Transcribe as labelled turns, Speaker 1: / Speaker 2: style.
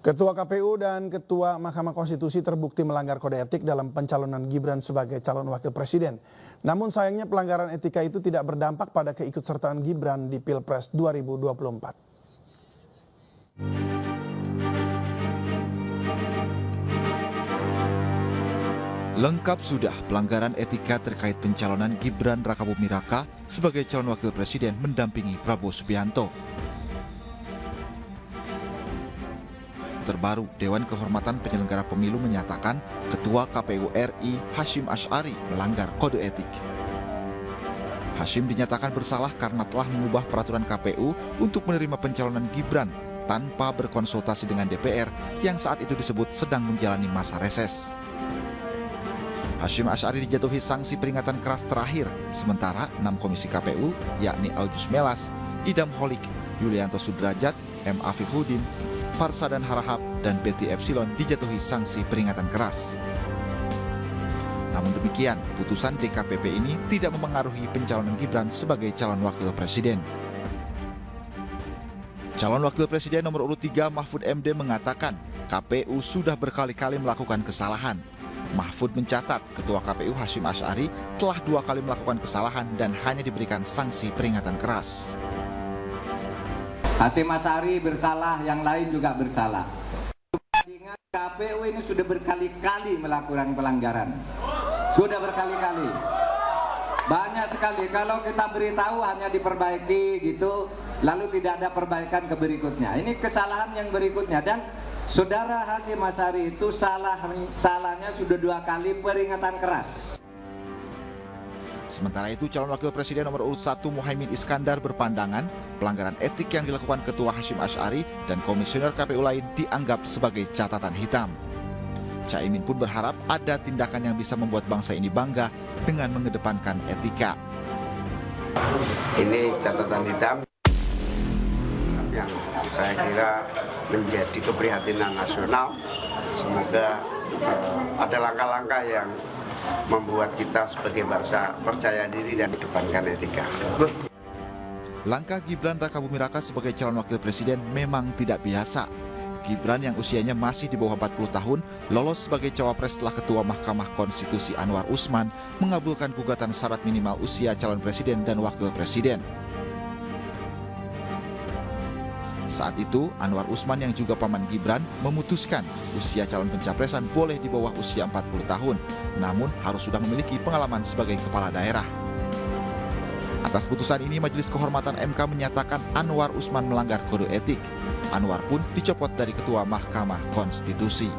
Speaker 1: Ketua KPU dan Ketua Mahkamah Konstitusi terbukti melanggar kode etik dalam pencalonan Gibran sebagai calon wakil presiden. Namun sayangnya pelanggaran etika itu tidak berdampak pada keikutsertaan Gibran di Pilpres 2024.
Speaker 2: Lengkap sudah pelanggaran etika terkait pencalonan Gibran Rakabuming Raka sebagai calon wakil presiden mendampingi Prabowo Subianto. Terbaru, Dewan Kehormatan Penyelenggara Pemilu menyatakan Ketua KPU RI Hasyim Asy'ari melanggar kode etik. Hasyim dinyatakan bersalah karena telah mengubah peraturan KPU untuk menerima pencalonan Gibran tanpa berkonsultasi dengan DPR yang saat itu disebut sedang menjalani masa reses. Hasyim Asy'ari dijatuhi sanksi peringatan keras terakhir, sementara 6 komisi KPU, yakni Aujus Melas, Idam Holik, Yulianto Sudrajat, M. Afifuddin, Farsadan Harahap, dan Betty Epsilon dijatuhi sanksi peringatan keras. Namun demikian, putusan DKPP ini tidak memengaruhi pencalonan Gibran sebagai calon wakil presiden. Calon wakil presiden nomor urut 3 Mahfud MD mengatakan KPU sudah berkali-kali melakukan kesalahan. Mahfud mencatat Ketua KPU Hasyim Asy'ari telah 2 kali melakukan kesalahan dan hanya diberikan sanksi peringatan keras.
Speaker 3: Hasyim Asy'ari bersalah, yang lain juga bersalah. Ingat, KPU ini sudah berkali-kali melakukan pelanggaran. Sudah berkali-kali. Banyak sekali. Kalau kita beritahu hanya diperbaiki gitu, lalu tidak ada perbaikan ke berikutnya. Ini kesalahan yang berikutnya. Dan Saudara Hasyim Asy'ari itu salahnya sudah 2 kali peringatan keras.
Speaker 2: Sementara itu, calon wakil presiden nomor urut 1 Muhaimin Iskandar berpandangan pelanggaran etik yang dilakukan Ketua Hasyim Asy'ari dan komisioner KPU lain dianggap sebagai catatan hitam. Caimin pun berharap ada tindakan yang bisa membuat bangsa ini bangga dengan mengedepankan etika.
Speaker 4: Ini catatan hitam yang saya kira menjadi keprihatinan nasional. Semoga ada langkah-langkah yang membuat kita sebagai bangsa percaya diri dan mengedepankan etika.
Speaker 2: Langkah Gibran Rakabuming Raka sebagai calon wakil presiden memang tidak biasa. Gibran yang usianya masih di bawah 40 tahun lolos sebagai cawapres setelah Ketua Mahkamah Konstitusi Anwar Usman mengabulkan gugatan syarat minimal usia calon presiden dan wakil presiden. Saat itu, Anwar Usman yang juga paman Gibran memutuskan usia calon pencapresan boleh di bawah usia 40 tahun, namun harus sudah memiliki pengalaman sebagai kepala daerah. Atas putusan ini, Majelis Kehormatan MK menyatakan Anwar Usman melanggar kode etik. Anwar pun dicopot dari Ketua Mahkamah Konstitusi.